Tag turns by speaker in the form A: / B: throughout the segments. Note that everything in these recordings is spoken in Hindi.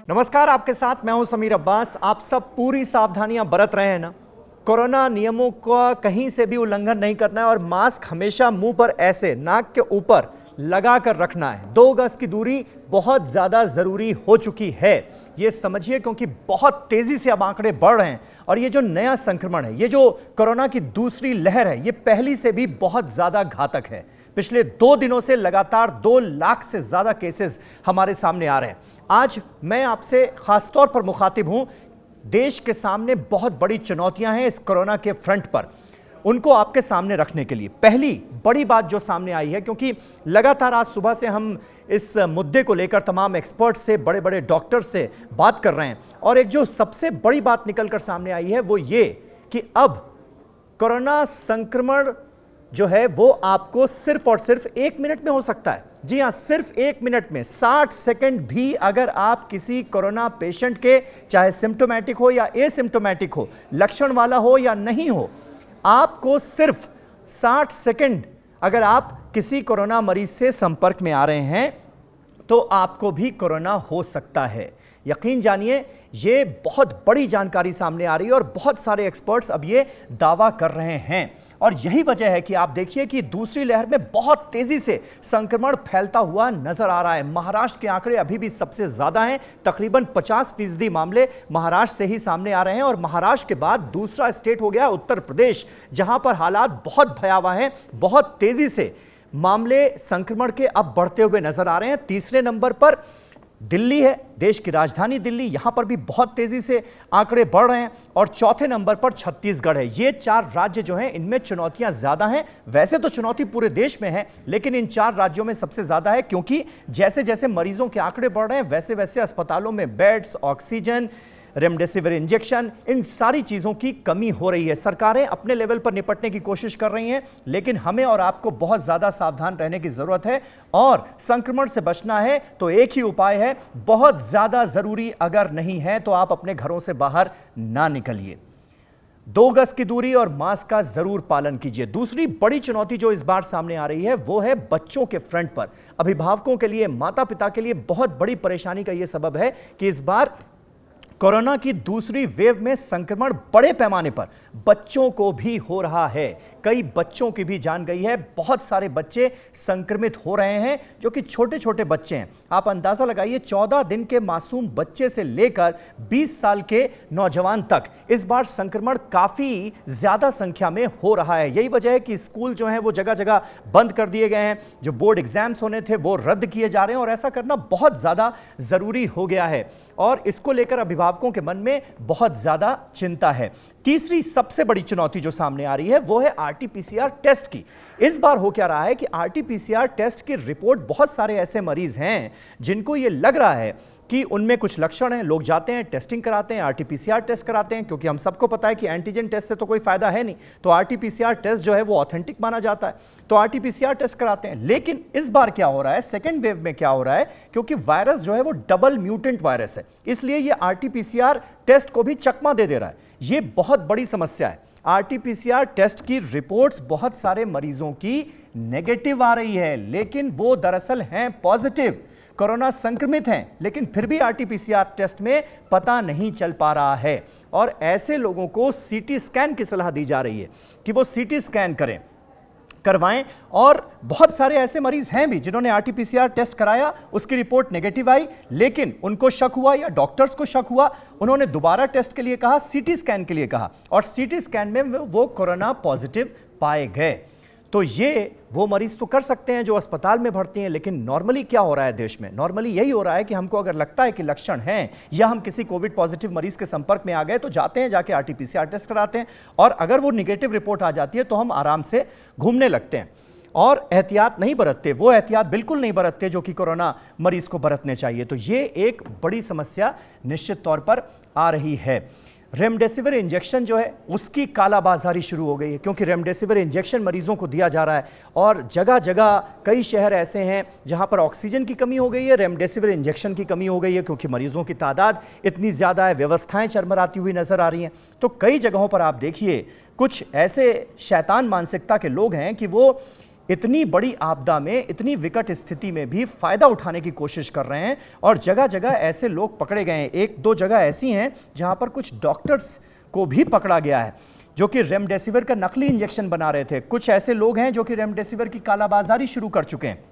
A: नमस्कार, आपके साथ मैं हूं समीर अब्बास। आप सब पूरी सावधानियां बरत रहे हैं ना? कोरोना नियमों का कहीं से भी उल्लंघन नहीं करना है और मास्क हमेशा मुंह पर ऐसे नाक के ऊपर लगा कर रखना है। 2 गज की दूरी बहुत ज्यादा जरूरी हो चुकी है, ये समझिए, क्योंकि बहुत तेजी से अब आंकड़े बढ़ रहे हैं और ये जो नया संक्रमण है, ये जो कोरोना की दूसरी लहर है, ये पहली से भी बहुत ज्यादा घातक है। पिछले 2 दिनों से लगातार 2 लाख से ज्यादा केसेस हमारे सामने आ रहे हैं। आज मैं आपसे खासतौर पर मुखातिब हूं। देश के सामने बहुत बड़ी चुनौतियां हैं इस कोरोना के फ्रंट पर, उनको आपके सामने रखने के लिए पहली बड़ी बात जो सामने आई है, क्योंकि लगातार आज सुबह से हम इस मुद्दे को लेकर तमाम एक्सपर्ट से, बड़े बड़े डॉक्टर से बात कर रहे हैं और एक जो सबसे बड़ी बात निकलकर सामने आई है वो ये कि अब कोरोना संक्रमण जो है वो आपको सिर्फ और सिर्फ 1 मिनट में हो सकता है। जी हां, सिर्फ 1 मिनट में। 60 सेकंड भी अगर आप किसी कोरोना पेशेंट के, चाहे सिम्टोमेटिक हो या एसिम्टोमेटिक हो, लक्षण वाला हो या नहीं हो, आपको सिर्फ 60 सेकंड अगर आप किसी कोरोना मरीज से संपर्क में आ रहे हैं तो आपको भी कोरोना हो सकता है। यकीन जानिए, ये बहुत बड़ी जानकारी सामने आ रही है और बहुत सारे एक्सपर्ट्स अब ये दावा कर रहे हैं और यही वजह है कि आप देखिए कि दूसरी लहर में बहुत तेजी से संक्रमण फैलता हुआ नजर आ रहा है। महाराष्ट्र के आंकड़े अभी भी सबसे ज्यादा हैं, तकरीबन 50% मामले महाराष्ट्र से ही सामने आ रहे हैं और महाराष्ट्र के बाद दूसरा स्टेट हो गया उत्तर प्रदेश, जहां पर हालात बहुत भयावह हैं। बहुत तेजी से मामले संक्रमण के अब बढ़ते हुए नजर आ रहे हैं। तीसरे नंबर पर दिल्ली है, देश की राजधानी दिल्ली, यहां पर भी बहुत तेजी से आंकड़े बढ़ रहे हैं और चौथे नंबर पर छत्तीसगढ़ है। ये 4 राज्य जो हैं, इनमें चुनौतियां ज्यादा हैं। वैसे तो चुनौती पूरे देश में है, लेकिन इन 4 राज्यों में सबसे ज्यादा है, क्योंकि जैसे जैसे मरीजों के आंकड़े बढ़ रहे हैं वैसे वैसे अस्पतालों में बेड्स, ऑक्सीजन, रेमडेसिविर इंजेक्शन, इन सारी चीजों की कमी हो रही है। सरकारें अपने लेवल पर निपटने की कोशिश कर रही हैं, लेकिन हमें और आपको बहुत ज्यादा सावधान रहने की जरूरत है और संक्रमण से बचना है तो एक ही उपाय है, बहुत ज्यादा जरूरी अगर नहीं है तो आप अपने घरों से बाहर ना निकलिए। 2 गज की दूरी और मास्क का जरूर पालन कीजिए। दूसरी बड़ी चुनौती जो इस बार सामने आ रही है वो है बच्चों के फ्रंट पर। अभिभावकों के लिए, माता पिता के लिए बहुत बड़ी परेशानी का यह सबब है कि इस बार कोरोना की दूसरी वेव में संक्रमण बड़े पैमाने पर बच्चों को भी हो रहा है। कई बच्चों की भी जान गई है। बहुत सारे बच्चे संक्रमित हो रहे हैं जो कि छोटे छोटे बच्चे हैं। आप अंदाजा लगाइए, 14 दिन के मासूम बच्चे से लेकर 20 साल के नौजवान तक इस बार संक्रमण काफी ज्यादा संख्या में हो रहा है। यही वजह है कि स्कूल जो है वो जगह जगह बंद कर दिए गए हैं। जो बोर्ड एग्जाम्स होने थे वो रद्द किए जा रहे हैं और ऐसा करना बहुत ज्यादा जरूरी हो गया है और इसको लेकर अभिभावकों के मन में बहुत ज्यादा चिंता है। तीसरी सबसे बड़ी चुनौती जो सामने आ रही है वो है आरटीपीसीआर टेस्ट की। इस बार हो क्या रहा है कि आरटीपीसीआर टेस्ट की रिपोर्ट, बहुत सारे ऐसे मरीज हैं जिनको ये लग रहा है कि उनमें कुछ लक्षण हैं, लोग जाते हैं, टेस्टिंग कराते हैं, आरटीपीसीआर टेस्ट कराते हैं, क्योंकि हम सबको पता है कि एंटीजन टेस्ट से तो कोई फायदा है नहीं, तो आरटीपीसीआर टेस्ट जो है वो ऑथेंटिक माना जाता है, तो आरटीपीसीआर टेस्ट कराते हैं। लेकिन इस बार क्या हो रहा है, सेकेंड वेव में क्या हो रहा है, क्योंकि वायरस जो है वो डबल म्यूटेंट वायरस है, इसलिए ये आरटीपीसीआर टेस्ट को भी चकमा दे दे रहा है। ये बहुत बड़ी समस्या है। आरटीपीसीआर टेस्ट की रिपोर्ट्स बहुत सारे मरीजों की नेगेटिव आ रही है, लेकिन वो दरअसल हैं पॉजिटिव, कोरोना संक्रमित हैं, लेकिन फिर भी आरटीपीसीआर टेस्ट में पता नहीं चल पा रहा है और ऐसे लोगों को सीटी स्कैन की सलाह दी जा रही है कि वो सीटी स्कैन करवाएं। और बहुत सारे ऐसे मरीज हैं भी जिन्होंने आरटीपीसीआर टेस्ट कराया, उसकी रिपोर्ट नेगेटिव आई, लेकिन उनको शक हुआ या डॉक्टर्स को शक हुआ, उन्होंने दोबारा टेस्ट के लिए कहा, सीटी स्कैन के लिए कहा और सीटी स्कैन में वो कोरोना पॉजिटिव पाए गए। तो ये वो मरीज तो कर सकते हैं जो अस्पताल में भर्ती हैं, लेकिन नॉर्मली क्या हो रहा है देश में, नॉर्मली यही हो रहा है कि हमको अगर लगता है कि लक्षण हैं या हम किसी कोविड पॉजिटिव मरीज के संपर्क में आ गए तो जाते हैं, जाके आरटीपीसीआर टेस्ट कराते हैं और अगर वो निगेटिव रिपोर्ट आ जाती है तो हम आराम से घूमने लगते हैं और एहतियात नहीं बरतते, वो एहतियात बिल्कुल नहीं बरतते जो कि कोरोना मरीज को बरतने चाहिए। तो ये एक बड़ी समस्या निश्चित तौर पर आ रही है। रेमडेसिविर इंजेक्शन जो है उसकी कालाबाजारी शुरू हो गई है, क्योंकि रेमडेसिविर इंजेक्शन मरीजों को दिया जा रहा है और जगह जगह कई शहर ऐसे हैं जहां पर ऑक्सीजन की कमी हो गई है, रेमडेसिविर इंजेक्शन की कमी हो गई है, क्योंकि मरीजों की तादाद इतनी ज़्यादा है, व्यवस्थाएं चरमराती हुई नजर आ रही हैं। तो कई जगहों पर आप देखिए कुछ ऐसे शैतान मानसिकता के लोग हैं कि वो इतनी बड़ी आपदा में, इतनी विकट स्थिति में भी फायदा उठाने की कोशिश कर रहे हैं और जगह जगह ऐसे लोग पकड़े गए हैं। एक दो जगह ऐसी हैं जहां पर कुछ डॉक्टर्स को भी पकड़ा गया है जो कि रेमडेसिविर का नकली इंजेक्शन बना रहे थे। कुछ ऐसे लोग हैं जो कि रेमडेसिविर की कालाबाजारी शुरू कर चुके हैं।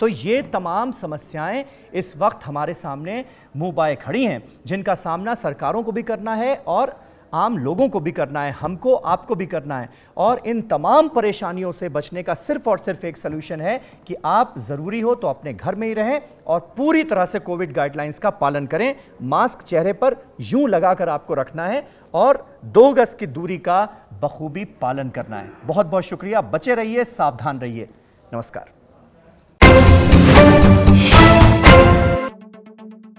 A: तो ये तमाम समस्याएं इस वक्त हमारे सामने मुंह बाए खड़ी हैं, जिनका सामना सरकारों को भी करना है और आम लोगों को भी करना है, हमको आपको भी करना है। और इन तमाम परेशानियों से बचने का सिर्फ और सिर्फ एक सलूशन है कि आप जरूरी हो तो अपने घर में ही रहें और पूरी तरह से कोविड गाइडलाइंस का पालन करें। मास्क चेहरे पर यूं लगाकर आपको रखना है और 2 गज की दूरी का बखूबी पालन करना है। बहुत बहुत शुक्रिया। बचे रहिए, सावधान रहिए। नमस्कार।